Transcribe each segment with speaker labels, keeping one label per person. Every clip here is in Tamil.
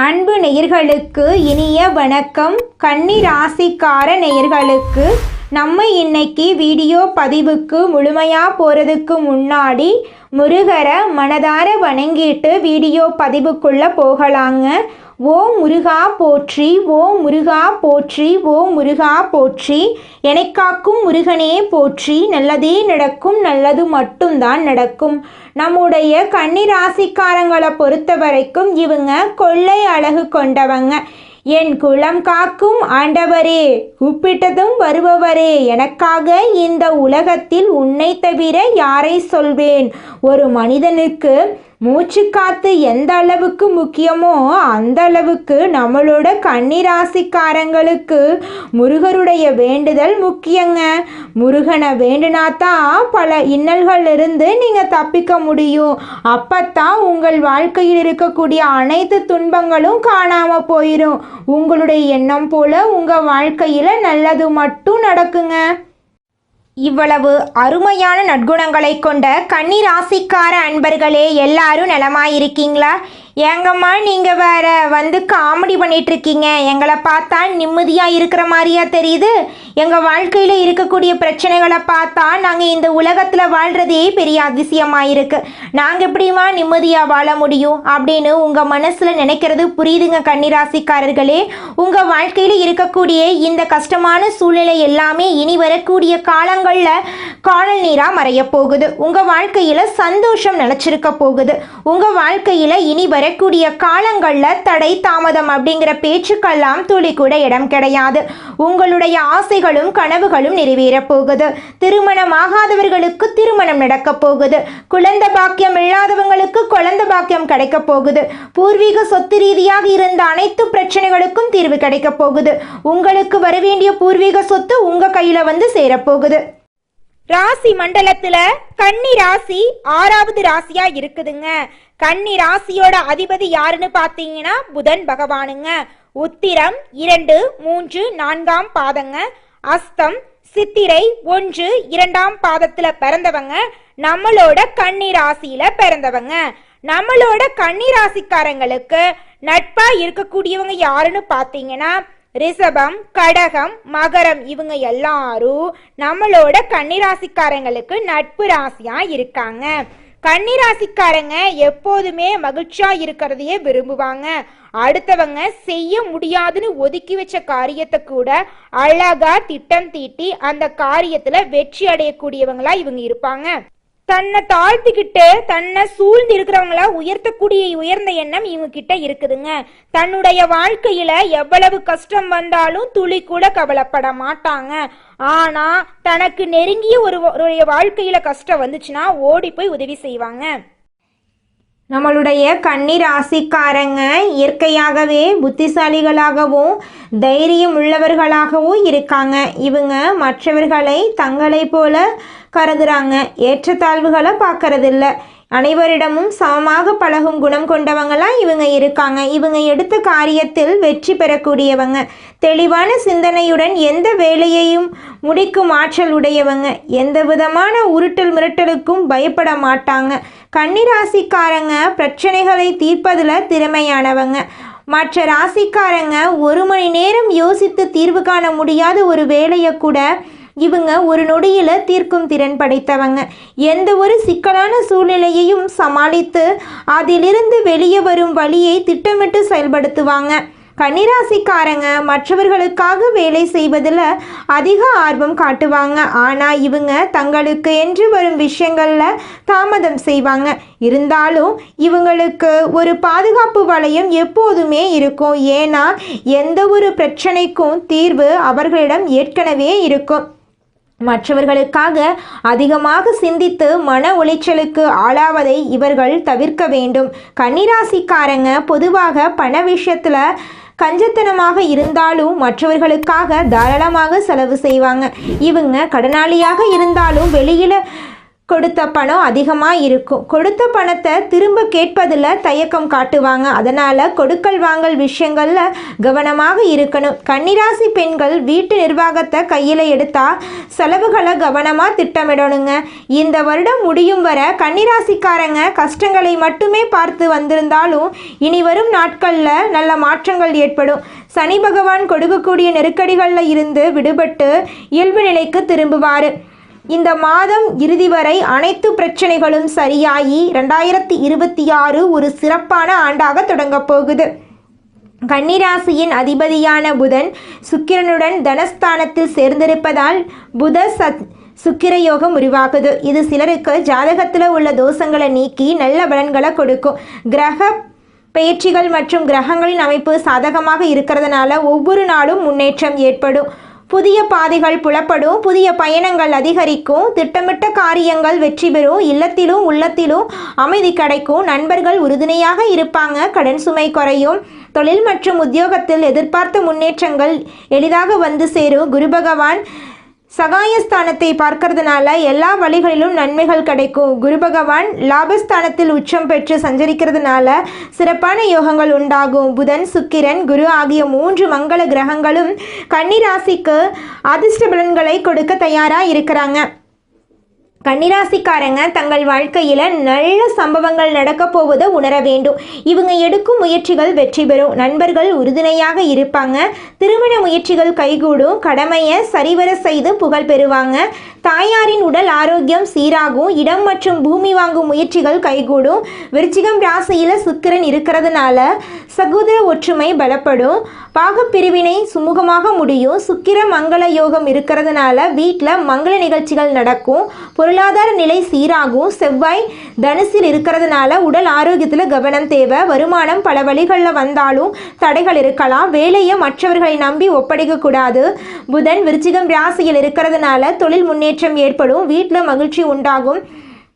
Speaker 1: அன்பு நேயர்களுக்கு இனிய வணக்கம். கன்னி ராசிக்கார நேயர்களுக்கு நம்ம இன்னைக்கு வீடியோ பதிவுக்கு முழுமையாக போகிறதுக்கு முன்னாடி முருகரை மனதார வணங்கிட்டு வீடியோ பதிவுக்குள்ளே போகலாங்க. ஓ முருகா போற்றி, ஓ முருகா போற்றி, ஓ முருகா போற்றி, எனக்காக்கும் முருகனே போற்றி, நல்லதே நடக்கும், நல்லது மட்டும்தான் நடக்கும். நம்முடைய கன்னி ராசிக்காரங்களை பொறுத்த வரைக்கும் இவங்க கொள்ளை அழகு கொண்டவங்க. என் குலம் காக்கும் ஆண்டவரே, கூப்பிட்டதும் வருபவரே, எனக்காக இந்த உலகத்தில் உன்னை தவிர யாரை சொல்வேன். ஒரு மனிதனுக்கு மூச்சு காத்து எந்த அளவுக்கு முக்கியமோ அந்த அளவுக்கு நம்மளோட கன்னி ராசிக்காரங்களுக்கு முருகருடைய வேண்டுதல் முக்கியங்க. முருகனை வேண்டுனாதான் பல இன்னல்கள் இருந்து நீங்கள் தப்பிக்க முடியும். அப்பத்தான் உங்கள் வாழ்க்கையில் இருக்கக்கூடிய அனைத்து துன்பங்களும் காணாமல் போயிடும். உங்களுடைய எண்ணம் போல உங்கள் வாழ்க்கையில் நல்லது மட்டும் நடக்குங்க. இவ்வளவு அருமையான நற்குணங்களை கொண்ட கன்னி ராசிக்கார அன்பர்களே, எல்லாரும் நலமாயிருக்கீங்களா? ஏங்கம்மா நீங்கள் வேற வந்து காமெடி பண்ணிகிட்ருக்கீங்க, எங்களை பார்த்தா நிம்மதியாக இருக்கிற மாதிரியா தெரியுது? எங்கள் வாழ்க்கையில் இருக்கக்கூடிய பிரச்சனைகளை பார்த்தா நாங்கள் இந்த உலகத்தில் வாழ்கிறதே பெரிய அதிசயமாக இருக்குது. நாங்கள் எப்படிமா நிம்மதியாக வாழ முடியும் அப்படின்னு உங்கள் மனசில் நினைக்கிறது புரியுதுங்க கன்னிராசிக்காரர்களே. உங்கள் வாழ்க்கையில் இருக்கக்கூடிய இந்த கஷ்டமான சூழ்நிலை எல்லாமே இனி வரக்கூடிய காலங்களில் காணல் நீராக மறைய போகுது. உங்கள் வாழ்க்கையில் சந்தோஷம் நிலச்சிருக்க போகுது. உங்கள் வாழ்க்கையில் இனி வரக்கூடிய காலங்களில் தடை தாமதம் அப்படிங்கிற பேச்சுக்கெல்லாம் துளி கூட இடம் கிடையாது. உங்களுடைய ஆசைகளும் கனவுகளும் நிறைவேற போகுது. திருமணமாகாதவர்களுக்கு திருமணம் நடக்க போகுது. குழந்தை பாக்கியம் இல்லாதவங்களுக்கு குழந்தை பாக்கியம் கிடைக்க போகுது. பூர்வீக சொத்து ரீதியாக இருந்த அனைத்து பிரச்சனைகளுக்கும் தீர்வு கிடைக்க போகுது. உங்களுக்கு வரவேண்டிய பூர்வீக சொத்து உங்க கையில வந்து சேரப்போகுது. ராசி மண்டலத்துல கன்னி ராசி 6வது ராசியா இருக்குதுங்க. கன்னி ராசியோட அதிபதி யாருன்னு பாத்தீங்கன்னா புதன் பகவானுங்க. உத்திரம் 2, 3, 4ஆம் பாதங்க. அஸ்தம், சித்திரை 1, 2ஆம் பாதத்துல பிறந்தவங்க நம்மளோட கன்னி ராசியில பிறந்தவங்க. நம்மளோட கன்னி ராசிக்காரங்களுக்கு நட்பா இருக்கக்கூடியவங்க யாருன்னு பாத்தீங்கன்னா ரிஷபம், கடகம், மகரம், இவங்க எல்லாரும் நம்மளோட கன்னிராசிக்காரங்களுக்கு நட்பு ராசியா இருக்காங்க. கன்னிராசிக்காரங்க எப்போதுமே மகிழ்ச்சியா இருக்கிறதையே விரும்புவாங்க. அடுத்தவங்க செய்ய முடியாதுன்னு ஒதுக்கி வச்ச காரியத்தை கூட அழகா திட்டம் தீட்டி அந்த காரியத்துல வெற்றி அடையக்கூடியவங்களா இவங்க இருப்பாங்க. தன்னை தாழ்த்திக்கிட்டு தன்னை சூழ்ந்து இருக்கிறவங்கள உயர்த்தக்கூடிய உயர்ந்த எண்ணம் இவங்க கிட்ட இருக்குதுங்க. தன்னுடைய வாழ்க்கையில எவ்வளவு கஷ்டம் வந்தாலும் துளி கூட கவலைப்பட மாட்டாங்க. ஆனா தனக்கு நெருங்கிய ஒரு வாழ்க்கையில கஷ்டம் வந்துச்சுன்னா ஓடி போய் உதவி செய்வாங்க. நம்மளுடைய கன்னி ராசிக்காரங்க இயற்கையாகவே புத்திசாலிகளாகவும் தைரியம் உள்ளவர்களாகவும் இருக்காங்க. இவங்க மற்றவர்களை தங்களை போல கருதுறாங்க. ஏற்றத்தாழ்வுகளை பார்க்கறதில்ல. அனைவரிடமும் சமமாக பழகும் குணம் கொண்டவங்களாம் இவங்க இருக்காங்க. இவங்க எடுத்த காரியத்தில் வெற்றி பெறக்கூடியவங்க. தெளிவான சிந்தனையுடன் எந்த வேலையையும் முடிக்கும் ஆற்றல் உடையவங்க. எந்த விதமான உருட்டல் மிரட்டலுக்கும் பயப்பட மாட்டாங்க. கன்னிராசிக்காரங்க பிரச்சனைகளை தீர்ப்பதில் திறமையானவங்க. மற்ற ராசிக்காரங்க 1 மணி நேரம் யோசித்து தீர்வு காண முடியாத ஒரு வேலையை கூட இவங்க ஒரு நொடியில் தீர்க்கும் திறன் படைத்தவங்க. எந்த ஒரு சிக்கலான சூழ்நிலையையும் சமாளித்து அதிலிருந்து வெளியே வரும் வழியை திட்டமிட்டு செயல்படுத்துவாங்க. கன்னிராசிக்காரங்க மற்றவர்களுக்காக வேலை செய்வதில் அதிக ஆர்வம் காட்டுவாங்க. ஆனால் இவங்க தங்களுக்கு என்று வரும் விஷயங்களில் தாமதம் செய்வாங்க. இருந்தாலும் இவங்களுக்கு ஒரு பாதுகாப்பு வளையம் எப்போதுமே இருக்கும். ஏன்னா எந்த ஒரு பிரச்சனைக்கும் தீர்வு அவர்களிடம் ஏற்கனவே இருக்கும். மற்றவர்களுக்காக அதிகமாக சிந்தித்து மன உளைச்சலுக்கு ஆளாவதை இவர்கள் தவிர்க்க வேண்டும். கன்னிராசிக்காரங்க பொதுவாக பண விஷயத்தில் கஞ்சத்தனமாக இருந்தாலும் மற்றவர்களுக்காக தாராளமாக செலவு செய்வாங்க. இவங்க கடனாளியாக இருந்தாலும் வெளியில் கொடுத்த பணம் அதிகமாக இருக்கும். கொடுத்த பணத்தை திரும்ப கேட்பதில் தயக்கம் காட்டுவாங்க. அதனால் கொடுக்கல் வாங்கல் விஷயங்களில் கவனமாக இருக்கணும். கன்னிராசி பெண்கள் வீட்டு நிர்வாகத்தை கையில் எடுத்தால் செலவுகளை கவனமாக திட்டமிடணுங்க. இந்த வருடம் முடியும் வரை கன்னிராசிக்காரங்க கஷ்டங்களை மட்டுமே பார்த்து வந்திருந்தாலும் இனி வரும் நாட்களில் நல்ல மாற்றங்கள் ஏற்படும். சனி பகவான் கொடுக்கக்கூடிய நெருக்கடிகளில் இருந்து விடுபட்டு இயல்பு நிலைக்கு திரும்புவார். இந்த மாதம் இறுதி வரை அனைத்து பிரச்சனைகளும் சரியாகி 2026 ஒரு சிறப்பான ஆண்டாக தொடங்கப் போகுது. கன்னிராசியின் அதிபதியான புதன் சுக்கிரனுடன் தனஸ்தானத்தில் சேர்ந்திருப்பதால் சுக்கிர யோகம் உருவாகுது. இது சிலருக்கு ஜாதகத்தில் உள்ள தோஷங்களை நீக்கி நல்ல பலன்களை கொடுக்கும். கிரக பெயர்ச்சிகள் மற்றும் கிரகங்களின் அமைப்பு சாதகமாக இருக்கிறதுனால ஒவ்வொரு நாளும் முன்னேற்றம் ஏற்படும். புதிய பாதைகள் புலப்படும். புதிய பயணங்கள் அதிகரிக்கும். திட்டமிட்ட காரியங்கள் வெற்றி பெறும். இல்லத்திலும் உள்ளத்திலும் அமைதி கிடைக்கும். நண்பர்கள் உறுதுணையாக இருப்பாங்க. கடன் சுமை குறையும். தொழில் மற்றும் உத்தியோகத்தில் எதிர்பார்த்த முன்னேற்றங்கள் எளிதாக வந்து சேரும். குரு பகவான் சகாயஸ்தானத்தை பார்க்கறதுனால எல்லா வழிகளிலும் நன்மைகள் கிடைக்கும். குரு பகவான் லாபஸ்தானத்தில் உச்சம் பெற்று சஞ்சரிக்கிறதுனால சிறப்பான யோகங்கள் உண்டாகும். புதன் சுக்கிரன் குரு ஆகிய 3 மங்கள கிரகங்களும் கன்னிராசிக்கு அதிர்ஷ்ட பலன்களை கொடுக்க தயாராக இருக்கிறாங்க. கன்னிராசிக்காரங்க தங்கள் வாழ்க்கையில் நல்ல சம்பவங்கள் நடக்க போவதை உணர வேண்டும். இவங்க எடுக்கும் முயற்சிகள் வெற்றி பெறும். நண்பர்கள் உறுதுணையாக இருப்பாங்க. திருமண முயற்சிகள் கைகூடும். கடமையை சரிவர செய்து புகழ் பெறுவாங்க. தாயாரின் உடல் ஆரோக்கியம் சீராகும். இடம் மற்றும் பூமி வாங்கும் முயற்சிகள் கைகூடும். விருச்சிகம் ராசியில் சுக்கிரன் இருக்கிறதுனால சகோதர ஒற்றுமை பலப்படும். பாகப்பிரிவினை சுமூகமாக முடியும். சுக்கிர மங்கள யோகம் இருக்கிறதுனால வீட்டில் மங்கள நிகழ்ச்சிகள் நடக்கும். பொருளாதார நிலை சீராகும். செவ்வாய் தனுசில் இருக்கிறதுனால உடல் ஆரோக்கியத்தில் கவனம் தேவை. வருமானம் பல வழிகளில் வந்தாலும் தடைகள் இருக்கலாம். வேலையை மற்றவர்களை நம்பி ஒப்படைக்க கூடாது. புதன் விருச்சிகம் ராசியில் இருக்கிறதுனால தொழில் முன்னேற்றம் ஏற்படும். வீட்டில் மகிழ்ச்சி உண்டாகும்.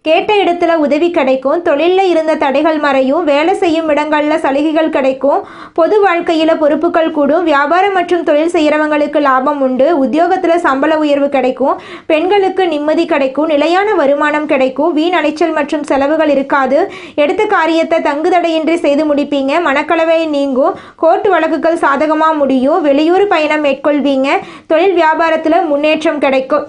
Speaker 1: கேட்ட இடத்துல உதவி கிடைக்கும். தொழிலில் இருந்த தடைகள் மறையும். வேலை செய்யும் இடங்களில் சலுகைகள் கிடைக்கும். பொது வாழ்க்கையில் பொறுப்புகள் கூடும். வியாபாரம் மற்றும் தொழில் செய்கிறவங்களுக்கு லாபம் உண்டு. உத்தியோகத்தில் சம்பள உயர்வு கிடைக்கும். பெண்களுக்கு நிம்மதி கிடைக்கும். நிலையான வருமானம் கிடைக்கும். வீண் அலைச்சல் மற்றும் செலவுகள் இருக்காது. எடுத்த காரியத்தை தங்குதடையின்றி செய்து முடிப்பீங்க. மனக்கலவை நீங்கும். கோர்ட்டு வழக்குகள் சாதகமாக முடியும். வெளியூர் பயணம் மேற்கொள்வீங்க. தொழில் வியாபாரத்தில் முன்னேற்றம் கிடைக்கும்.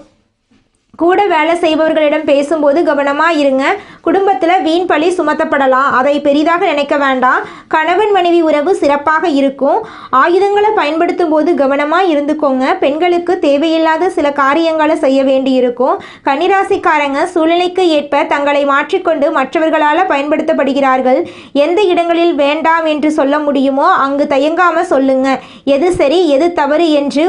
Speaker 1: கூட வேலை செய்பவர்களிடம் பேசும்போது கவனமாக இருங்க. குடும்பத்தில் வீண் பழி சுமத்தப்படலாம். அதை பெரிதாக நினைக்க வேண்டாம். கணவன் மனைவி உறவு சிறப்பாக இருக்கும். ஆயுதங்களை பயன்படுத்தும் போது கவனமாக இருந்துக்கோங்க. பெண்களுக்கு தேவையில்லாத சில காரியங்களை செய்ய வேண்டியிருக்கும். கன்னிராசிக்காரங்க சூழ்நிலைக்கு ஏற்ப தங்களை மாற்றிக்கொண்டு மற்றவர்களால் பயன்படுத்தப்படுகிறார்கள். எந்த இடங்களில் வேண்டாம் என்று சொல்ல முடியுமோ அங்கு தயங்காமல் சொல்லுங்க. எது சரி எது தவறு என்று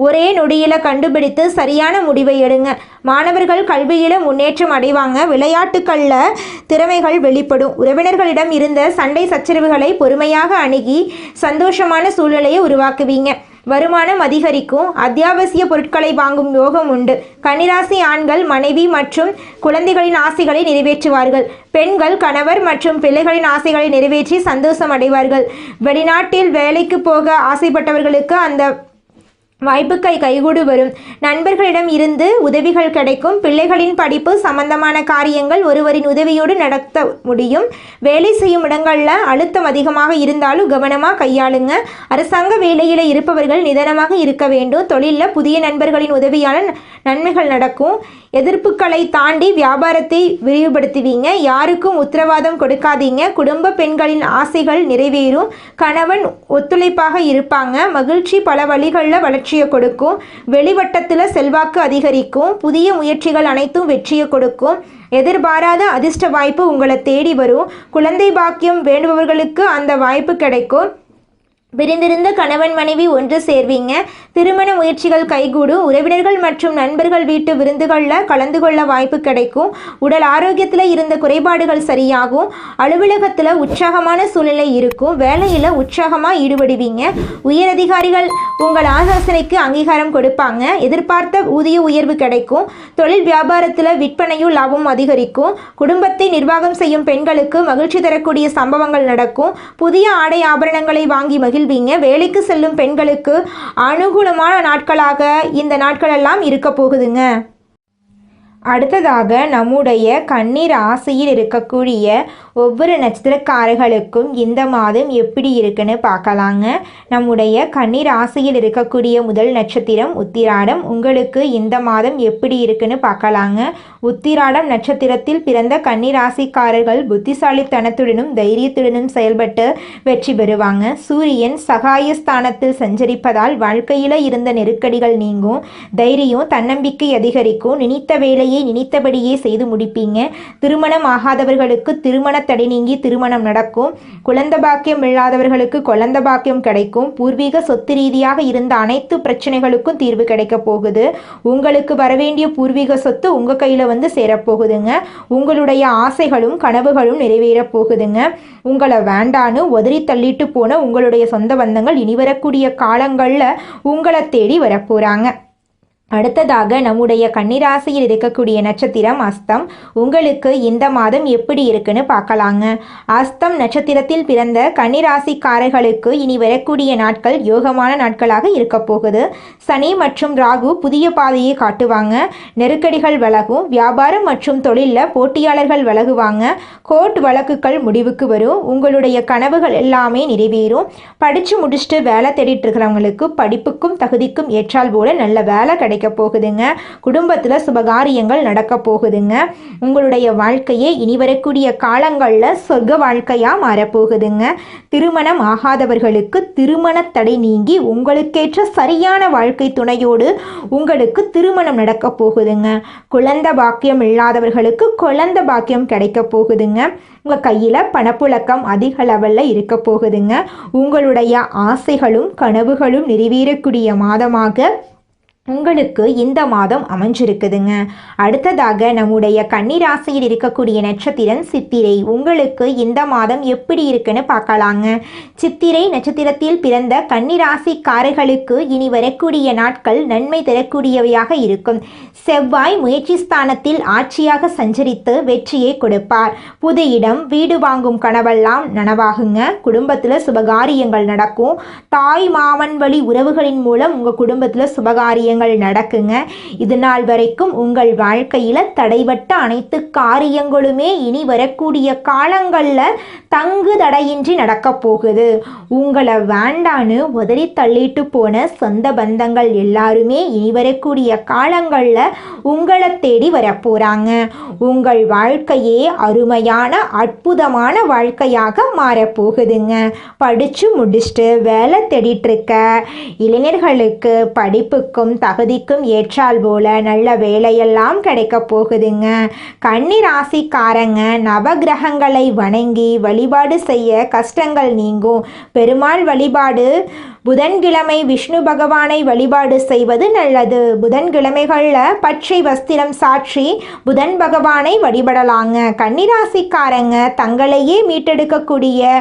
Speaker 1: ஒரே நொடியில் கண்டுபிடித்து சரியான முடிவை எடுங்க. மாணவர்கள் கல்வியில் முன்னேற்றம் அடைவாங்க. விளையாட்டுக்களில் திறமைகள் வெளிப்படும். உறவினர்களிடம் இருந்த சண்டை சச்சரவுகளை பொறுமையாக அணுகி சந்தோஷமான சூழ்நிலையை உருவாக்குவீங்க. வருமானம் அதிகரிக்கும். அத்தியாவசிய பொருட்களை வாங்கும் யோகம் உண்டு. கன்னிராசி ஆண்கள் மனைவி மற்றும் குழந்தைகளின் ஆசைகளை நிறைவேற்றுவார்கள். பெண்கள் கணவர் மற்றும் பிள்ளைகளின் ஆசைகளை நிறைவேற்றி சந்தோஷம் அடைவார்கள். வெளிநாட்டில் வேலைக்கு போக ஆசைப்பட்டவர்களுக்கு அந்த வாய்ப்புக்கை கைகூடு வரும். நண்பர்களிடம் இருந்து உதவிகள் கிடைக்கும். பிள்ளைகளின் படிப்பு சம்பந்தமான காரியங்கள் ஒருவரின் உதவியோடு நடத்த முடியும். வேலை செய்யும் இடங்களில் அழுத்தம் அதிகமாக இருந்தாலும் கவனமாக கையாளுங்க. அரசாங்க வேலையில் இருப்பவர்கள் நிதானமாக இருக்க வேண்டும். தொழிலில் புதிய நண்பர்களின் உதவியால் நன்மைகள் நடக்கும். எதிர்ப்புகளை தாண்டி வியாபாரத்தை விரிவுபடுத்துவீங்க. யாருக்கும் உத்தரவாதம் கொடுக்காதீங்க. குடும்ப பெண்களின் ஆசைகள் நிறைவேறும். கணவன் ஒத்துழைப்பாக இருப்பாங்க. மகிழ்ச்சி பல வழிகளில் வளர்ச்சியை கொடுக்கும். வெளிவட்டத்தில் செல்வாக்கு அதிகரிக்கும். புதிய முயற்சிகள் அனைத்தும் வெற்றியை கொடுக்கும். எதிர்பாராத அதிர்ஷ்ட வாய்ப்பு உங்களை தேடி வரும். குழந்தை பாக்கியம் வேண்டுபவர்களுக்கு அந்த வாய்ப்பு கிடைக்கும். பிரிந்திருந்த கணவன் மனைவி ஒன்று சேர்வீங்க. திருமண முயற்சிகள் கைகூடும். உறவினர்கள் மற்றும் நண்பர்கள் வீட்டு விருந்துகளில் கலந்து கொள்ள வாய்ப்பு கிடைக்கும். உடல் ஆரோக்கியத்தில் இருந்த குறைபாடுகள் சரியாகும். அலுவலகத்தில் உற்சாகமான சூழ்நிலை இருக்கும். வேலையில் உற்சாகமாக ஈடுபடுவீங்க. உயரதிகாரிகள் உங்கள் ஆலோசனைக்கு அங்கீகாரம் கொடுப்பாங்க. எதிர்பார்த்த ஊதிய உயர்வு கிடைக்கும். தொழில் வியாபாரத்தில் விற்பனையும் லாபம் அதிகரிக்கும். குடும்பத்தை நிர்வாகம் செய்யும் பெண்களுக்கு மகிழ்ச்சி தரக்கூடிய சம்பவங்கள் நடக்கும். புதிய ஆடை ஆபரணங்களை வாங்கி மகிழ்வீங்க. வேலைக்கு செல்லும் பெண்களுக்கு அனுகூலமான நாட்களாக இந்த நாட்களெல்லாம் இருக்க போகுதுங்க. அடுத்ததாக நம்முடைய கன்னி ராசியில் இருக்கக்கூடிய ஒவ்வொரு நட்சத்திரக்காரர்களுக்கும் இந்த மாதம் எப்படி இருக்குன்னு பார்க்கலாங்க. நம்முடைய கன்னி ராசியில் இருக்கக்கூடிய முதல் நட்சத்திரம் உத்திராடம். உங்களுக்கு இந்த மாதம் எப்படி இருக்குன்னு பார்க்கலாங்க. உத்திராடம் நட்சத்திரத்தில் பிறந்த கன்னி ராசிக்காரர்கள் புத்திசாலித்தனத்துடனும் தைரியத்துடனும் செயல்பட்டு வெற்றி பெறுவாங்க. சூரியன் சகாயஸ்தானத்தில் சஞ்சரிப்பதால் வாழ்க்கையில் இருந்த நெருக்கடிகள் நீங்கும். தைரியம் தன்னம்பிக்கை அதிகரிக்கும். நினைத்த வேலையை நினைத்தபடியே செய்து முடிப்பீங்க. திருமணம் ஆகாதவர்களுக்கு திருமண தடை நீங்கி திருமணம் நடக்கும். குழந்தை பாக்கியம் இல்லாதவர்களுக்கு குழந்தை பாக்கியம் கிடைக்கும். பூர்வீக சொத்து ரீதியாக இருந்த அனைத்து பிரச்சனைகளுக்கும் தீர்வு கிடைக்க போகுது. உங்களுக்கு வரவேண்டிய பூர்வீக சொத்து உங்க கையில வந்து சேரப்போகுதுங்க. உங்களுடைய ஆசைகளும் கனவுகளும் நிறைவேற போகுதுங்க. உங்களை வேண்டான்னு உதறி தள்ளிட்டு போன உங்களுடைய சொந்த பந்தங்கள் இனி வரக்கூடிய காலங்களில் உங்களை தேடி வரப்போறாங்க. அடுத்ததாக நம்முடைய கன்னிராசியில் இருக்கக்கூடிய நட்சத்திரம் அஸ்தம். உங்களுக்கு இந்த மாதம் எப்படி இருக்குன்னு பார்க்கலாங்க. அஸ்தம் நட்சத்திரத்தில் பிறந்த கன்னிராசிக்காரர்களுக்கு இனி வரக்கூடிய நாட்கள் யோகமான நாட்களாக இருக்க போகுது. சனி மற்றும் ராகு புதிய பாதையை காட்டுவாங்க. நெருக்கடிகள் விலகும். வியாபாரம் மற்றும் தொழிலில் போட்டியாளர்கள் விலகுவாங்க. கோர்ட் வழக்குகள் முடிவுக்கு வரும். உங்களுடைய கனவுகள் எல்லாமே நிறைவேறும். படித்து முடிச்சுட்டு வேலை தேடிட்டு இருக்கிறவங்களுக்கு படிப்புக்கும் தகுதிக்கும் ஏற்றால் போல நல்ல வேலை கிடைக்கும் போகுதுங்க. குடும்பத்தில் சுபகாரியங்கள் நடக்க போகுதுங்க. உங்களுடைய வாழ்க்கையே இனி வரக்கூடிய காலங்களில் சொர்க்க வாழ்க்கையா மாறப்போகுதுங்க. திருமணம் ஆகாதவர்களுக்கு திருமண தடை நீங்கி உங்களுக்கேற்ற சரியான வாழ்க்கை துணையோடு உங்களுக்கு திருமணம் நடக்க போகுதுங்க. குழந்தை பாக்கியம் இல்லாதவர்களுக்கு குழந்தை பாக்கியம் கிடைக்க போகுதுங்க. உங்கள் கையில் பணப்புழக்கம் அதிக லெவலில் இருக்க போகுதுங்க. உங்களுடைய ஆசைகளும் கனவுகளும் நிறைவேறக்கூடிய மாதமாக உங்களுக்கு இந்த மாதம் அமைஞ்சிருக்குதுங்க. அடுத்ததாக நம்முடைய கன்னிராசியில் இருக்கக்கூடிய நட்சத்திரம் சித்திரை. உங்களுக்கு இந்த மாதம் எப்படி இருக்குன்னு பார்க்கலாங்க. சித்திரை நட்சத்திரத்தில் பிறந்த கன்னிராசிக்காரர்களுக்கு இனி வரக்கூடிய நாட்கள் நன்மை தரக்கூடியவையாக இருக்கும். செவ்வாய் முயற்சி ஸ்தானத்தில் ஆட்சியாக சஞ்சரித்து வெற்றியை கொடுப்பார். புது இடம் வீடு வாங்கும் கனவெல்லாம் நனவாகுங்க. குடும்பத்தில் சுபகாரியங்கள் நடக்கும். தாய் மாமன் வழி உறவுகளின் மூலம் உங்கள் குடும்பத்தில் சுபகாரியங்கள் நடக்குங்க. இது நாள் வரைக்கும் உங்கள் வாழ்க்கையில தடைபட்ட அனைத்து காரியங்களுமே இனி வரக்கூடிய காலங்களில் தங்கு தடையின்றி நடக்க போகுது. உங்களை வேண்டான்னு உதறி தள்ளிட்டு போன சொந்த பந்தங்கள் எல்லாருமே இனி வரக்கூடிய காலங்களில் உங்களை தேடி வரப்போறாங்க. உங்கள் வாழ்க்கையே அருமையான அற்புதமான வாழ்க்கையாக மாறப்போகுதுங்க. படிச்சு முடிச்சுட்டு வேலை தேடிட்டு இருக்க இளைஞர்களுக்கு படிப்புக்கும் தகுதிக்கும் ஏற்றால் போல நல்ல வேலையெல்லாம் கிடைக்க போகுதுங்க. கன்னி ராசிக்காரங்க நவகிரகங்களை வணங்கி வழிபாடு செய்ய கஷ்டங்கள் நீங்கும். பெருமாள் வழிபாடு புதன்கிழமை விஷ்ணு பகவானை வழிபாடு செய்வது நல்லது. புதன்கிழமைகளில் பச்சை வஸ்திரம் சாற்றி புதன் பகவானை வழிபடலாங்க. கன்னிராசிக்காரங்க தங்களையே மீட்டெடுக்கக்கூடிய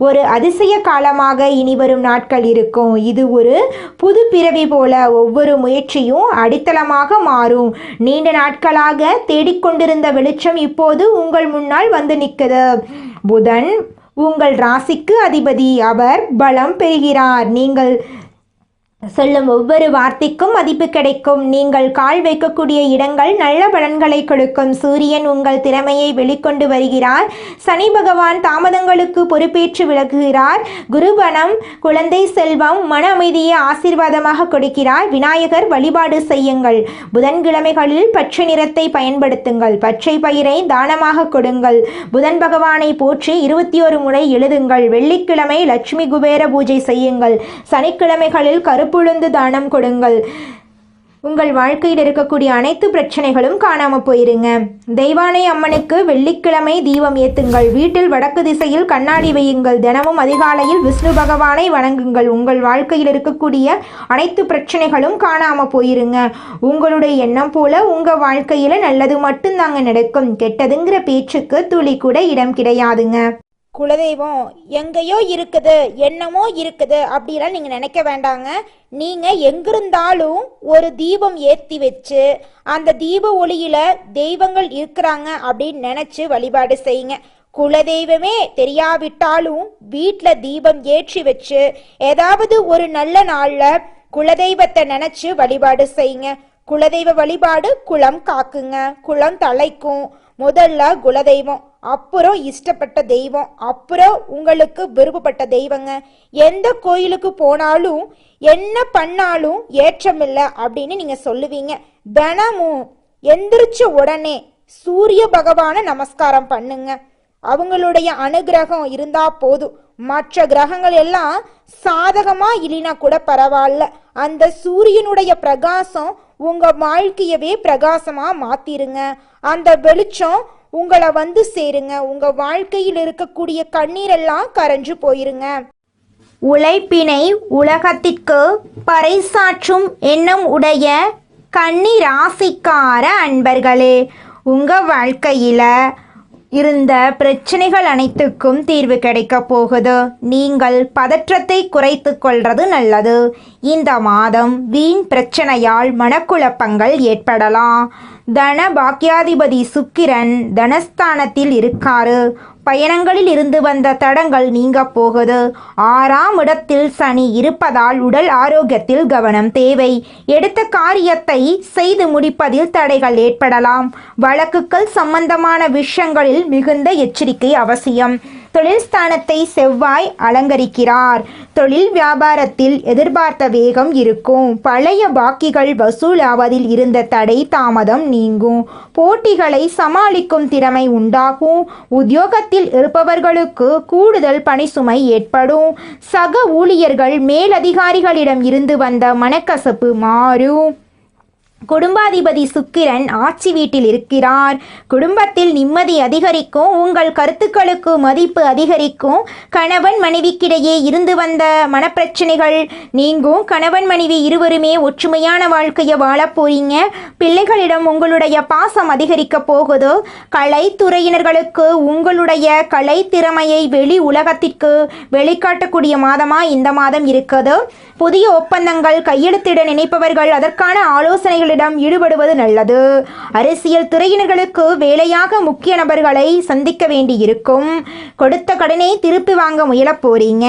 Speaker 1: ஒரு அதிசய காலமாக இனி வரும் நாட்கள் இருக்கும். இது ஒரு புது பிறவி போல ஒவ்வொரு முயற்சியும் அடித்தளமாக மாறும். நீண்ட நாட்களாக தேடிக்கொண்டிருந்த வெளிச்சம் இப்போது உங்கள் முன்னால் வந்து நிற்குது. புதன் உங்கள் ராசிக்கு அதிபதி. அவர் பலம் பெறுகிறார். நீங்கள் சொல்லும் ஒவ்வொரு வார்த்தைக்கும் மதிப்பு கிடைக்கும். நீங்கள் கால் வைக்கக்கூடிய இடங்கள் நல்ல பலன்களை கொடுக்கும். சூரியன் உங்கள் திறமையை வெளிக்கொண்டு வருகிறார். சனி பகவான் தாமதங்களுக்கு பொறுப்பேற்று விலகுகிறார். குருபலம் குழந்தை செல்வம் மன அமைதியை ஆசீர்வாதமாக கொடுக்கிறார். விநாயகர் வழிபாடு செய்யுங்கள். புதன்கிழமைகளில் பச்சை நிறத்தை பயன்படுத்துங்கள். பச்சை பயிரை தானமாக கொடுங்கள். புதன் பகவானை போற்றி 21 முறை எழுதுங்கள். வெள்ளிக்கிழமை லட்சுமி குபேர பூஜை செய்யுங்கள். சனிக்கிழமைகளில் கருப்புளுந்து தானம் கொடுங்கள். உங்கள் வாழ்க்கையில் இருக்கக்கூடிய அனைத்து பிரச்சனைகளும் காணாமல் போயிருங்க. தெய்வானை அம்மனுக்கு வெள்ளிக்கிழமை தீபம் ஏத்துங்கள். வீட்டில் வடக்கு திசையில் கண்ணாடி வையுங்கள். தினமும் அதிகாலையில் விஷ்ணு பகவானை வணங்குங்கள். உங்கள் வாழ்க்கையில் இருக்கக்கூடிய அனைத்து பிரச்சனைகளும் காணாமல் போயிருங்க. உங்களுடைய எண்ணம் போல உங்கள் வாழ்க்கையில் நல்லது மட்டும்தாங்க நடக்கும். கெட்டதுங்கிற பேச்சுக்கு துளி கூட இடம் கிடையாதுங்க.
Speaker 2: குலதெய்வம் எங்கேயோ இருக்குது, என்னமோ இருக்குது அப்படிலாம் நீங்கள் நினைக்க வேண்டாங்க. நீங்கள் எங்கிருந்தாலும் ஒரு தீபம் ஏற்றி வச்சு அந்த தீப ஒளியில் தெய்வங்கள் இருக்கிறாங்க அப்படின்னு நினச்சி வழிபாடு செய்யுங்க. குலதெய்வமே தெரியாவிட்டாலும் வீட்டில் தீபம் ஏற்றி வச்சு ஏதாவது ஒரு நல்ல நாளில் குலதெய்வத்தை நினச்சி வழிபாடு செய்யுங்க. குலதெய்வ வழிபாடு குலம் காக்குங்க, குலம் தலைக்கும். முதல்ல குலதெய்வம், அப்புறம் இஷ்டப்பட்ட தெய்வம், அப்புறம் உங்களுக்கு விருப்பப்பட்ட தெய்வங்க. எந்த கோயிலுக்கு போனாலும் என்ன பண்ணாலும் ஏற்றமில்லை அப்படின்னு நீங்க சொல்லுவீங்க. தினமும் எந்திரிச்ச உடனே சூரிய பகவான நமஸ்காரம் பண்ணுங்க. அவங்களுடைய அனுகிரகம் இருந்தா போதும். மற்ற கிரகங்கள் எல்லாம் சாதகமா இல்லைனா கூட பரவாயில்ல, அந்த சூரியனுடைய பிரகாசம் உங்க வாழ்க்கையவே பிரகாசமா மாத்திருங்க. அந்த வெளிச்சம் உங்களை வந்து சேருங்க. உங்க வாழ்க்கையில் இருக்கக்கூடிய கண்ணீரெல்லாம் கரைஞ்சு போயிருங்க.
Speaker 1: உழைப்பினை உலகத்திற்கு பறைசாற்றும் எண்ணம் உடைய கன்னி ராசிக்கார அன்பர்களே, உங்கள் வாழ்க்கையில் இருந்த பிரச்சனைகள் அனைத்துக்கும் தீர்வு கிடைக்க போகுது. நீங்கள் பதற்றத்தை குறைத்து கொள்வது நல்லது. இந்த மாதம் வீண் பிரச்சனையால் மனக்குழப்பங்கள் ஏற்படலாம். தன பாக்கியாதிபதி சுக்கிரன் தனஸ்தானத்தில் இருக்காரு. பயணங்களில் இருந்து வந்த தடங்கள் நீங்க போகுது. 6ஆம் இடத்தில் சனி இருப்பதால் உடல் ஆரோக்கியத்தில் கவனம் தேவை. எடுத்த காரியத்தை செய்து முடிப்பதில் தடைகள் ஏற்படலாம். வழக்குகள் சம்பந்தமான விஷயங்களில் மிகுந்த எச்சரிக்கை அவசியம். தொழில் ஸ்தானத்தை செவ்வாய் அலங்கரிக்கிறார். தொழில் வியாபாரத்தில் எதிர்பார்த்த வேகம் இருக்கும். பழைய பாக்கிகள் வசூலாவதில் இருந்த தடை தாமதம் நீங்கும். போட்டிகளை சமாளிக்கும் திறமை உண்டாகும். உத்தியோகத்தில் இருப்பவர்களுக்கு கூடுதல் பணிசுமை ஏற்படும். சக ஊழியர்கள் மேலதிகாரிகளிடம் இருந்து வந்த மனக்கசப்பு மாறும். குடும்பாதிபதி சுக்கிரன் ஆட்சி வீட்டில் இருக்கிறார். குடும்பத்தில் நிம்மதி அதிகரிக்கும். உங்கள் கருத்துக்களுக்கு மதிப்பு அதிகரிக்கும். கணவன் மனைவிக்கிடையே இருந்து வந்த மனப்பிரச்சனைகள் நீங்கும். கணவன் மனைவி இருவருமே ஒற்றுமையான வாழ்க்கையை வாழ போறீங்க. பிள்ளைகளிடம் உங்களுடைய பாசம் அதிகரிக்க போகுது. கலைத்துறையினர்களுக்கு உங்களுடைய கலை திறமையை வெளி உலகத்திற்கு வெளிக்காட்டக்கூடிய மாதமா இந்த மாதம் இருக்குது. புதிய ஒப்பந்தங்கள் கையெழுத்திட நினைப்பவர்கள் அதற்கான ஆலோசனைகளிடம் ஈடுபடுவது நல்லது. அரசியல் துறையினர்களுக்கு வேலையாக முக்கிய நபர்களை சந்திக்க வேண்டியிருக்கும். கொடுத்த கடனை திருப்பி வாங்க முயல போறீங்க.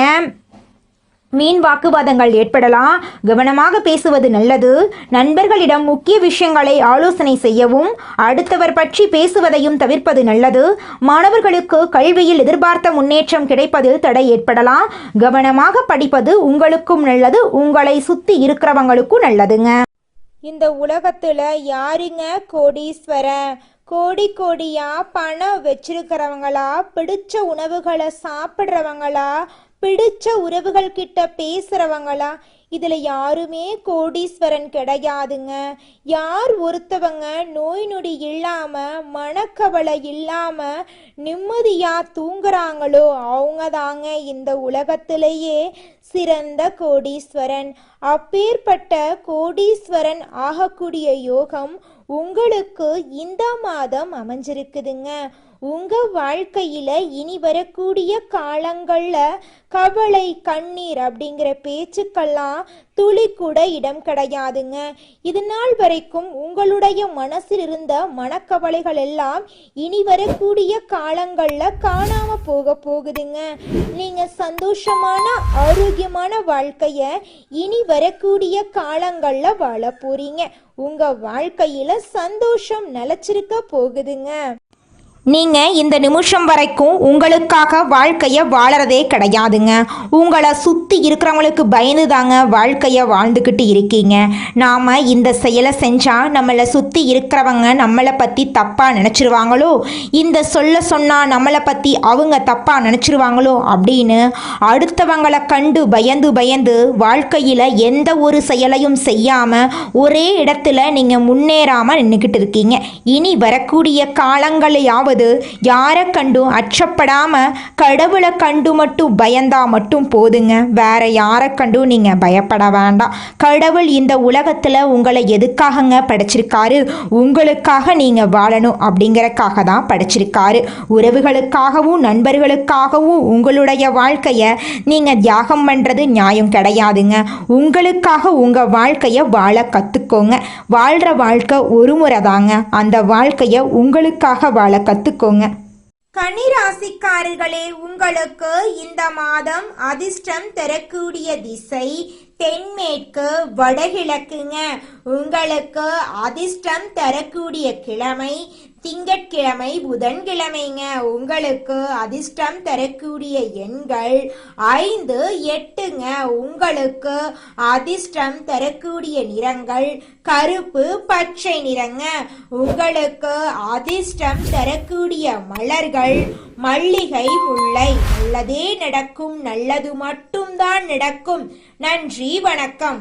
Speaker 1: மீன் வாக்குவாதங்கள் ஏற்படலாம். கவனமாக பேசுவது நல்லது. நண்பர்களிடம் முக்கிய விஷயங்களை ஆலோசனை செய்யவும் அடுத்தவர் பற்றி பேசுவதையும் தவிர்ப்பது நல்லது. மாணவர்களுக்கு கல்வியில் எதிர்பார்த்த முன்னேற்றம் கிடைப்பதில் தடை ஏற்படலாம். கவனமாக படிப்பது உங்களுக்கும் நல்லது, உங்களை சுத்தி இருக்கிறவங்களுக்கும் நல்லதுங்க.
Speaker 2: இந்த உலகத்துல யாருங்க கோடீஸ்வரன்? கோடி கோடியா பணம் வச்சிருக்கிறவங்களா, பிடிச்ச உணவுகளை சாப்பிட்றவங்களா, பிடிச்ச உறவுகள் கிட்ட பேசுறவங்களா? இதுல யாருமே கோடீஸ்வரன் கிடையாதுங்க. யார் ஒருத்தவங்க நோய் நொடி இல்லாம மனக்கவலை இல்லாம நிம்மதியா தூங்குறாங்களோ அவங்க தாங்க இந்த உலகத்திலேயே சிறந்த கோடீஸ்வரன். அப்பேற்பட்ட கோடீஸ்வரன் ஆகக்கூடிய யோகம் உங்களுக்கு இந்த மாதம் அமைஞ்சிருக்குதுங்க. உங்க வாழ்க்கையில இனி வரக்கூடிய காலங்கள்ல கவலை கண்ணீர் அப்படிங்கிற பேச்சுக்கெல்லாம் துளி கூட இடம் கிடையாதுங்க. இது நாள் வரைக்கும் உங்களுடைய மனசில் இருந்த மனக்கவலைகள் எல்லாம் இனி வரக்கூடிய காலங்கள்ல காணாம போகுதுங்க. நீங்க சந்தோஷமான ஆரோக்கியமான வாழ்க்கைய இனி வரக்கூடிய காலங்கள்ல வாழ போறீங்க. உங்க வாழ்க்கையில சந்தோஷம் நிலைச்சிருக்க போகுதுங்க.
Speaker 1: நீங்கள் இந்த நிமிஷம் வரைக்கும் உங்களுக்காக வாழ்க்கையை வாழறதே கிடையாதுங்க. உங்களை சுற்றி இருக்கிறவங்களுக்கு பயந்து தாங்க வாழ்க்கையை வாழ்ந்துக்கிட்டு இருக்கீங்க. நாம் இந்த செயலை செஞ்சால் நம்மளை சுற்றி இருக்கிறவங்க நம்மளை பற்றி தப்பாக நினச்சிருவாங்களோ, இந்த சொன்னால் நம்மளை பற்றி அவங்க தப்பாக நினச்சிருவாங்களோ அப்படின்னு அடுத்தவங்களை கண்டு பயந்து வாழ்க்கையில் எந்த ஒரு செயலையும் செய்யாமல் ஒரே இடத்துல நீங்கள் முன்னேறாமல் நின்றுக்கிட்டு இருக்கீங்க. இனி வரக்கூடிய காலங்களையாவது யாரை கண்டும் அச்சப்படாம கடவுளை கண்டு மட்டும் பயந்தா மட்டும் போதுங்க. வேற யாரை கண்டும் நீங்க பயப்பட வேண்டாம். கடவுள் இந்த உலகத்துல உங்களை எதுக்காகங்க படைச்சிருக்காரு? உங்களுக்காக நீங்க வாழணும் அப்படிங்கறக்காக தான் படைச்சிருக்காரு. உறவுகளுக்காகவும் நண்பர்களுக்காகவும் உங்களுடைய வாழ்க்கைய நீங்க தியாகம் பண்றது நியாயம் கிடையாதுங்க. உங்களுக்காக உங்க வாழ்க்கைய வாழ கத்துக்கோங்க. வாழ்ற வாழ்க்கை ஒரு முறை தாங்க. அந்த வாழ்க்கைய உங்களுக்காக வாழ கத்துக்கோங்க. கன்னிராசிக்காரர்களே, உங்களுக்கு இந்த மாதம் அதிர்ஷ்டம் தரக்கூடிய திசை தென்மேற்கு வடகிழக்குங்க. உங்களுக்கு அதிர்ஷ்டம் தரக்கூடிய கிழமை திங்கட்கிழமை புதன்கிழமைங்க. உங்களுக்கு அதிர்ஷ்டம் தரக்கூடிய எண்கள் 5 8ங்க. உங்களுக்கு அதிர்ஷ்டம் தரக்கூடிய நிறங்கள் கருப்பு பச்சை நிறங்க. உங்களுக்கு அதிர்ஷ்டம் தரக்கூடிய மலர்கள் மல்லிகை முல்லை. நல்லதே நடக்கும், நல்லது மட்டும்தான் நடக்கும். நன்றி, வணக்கம்.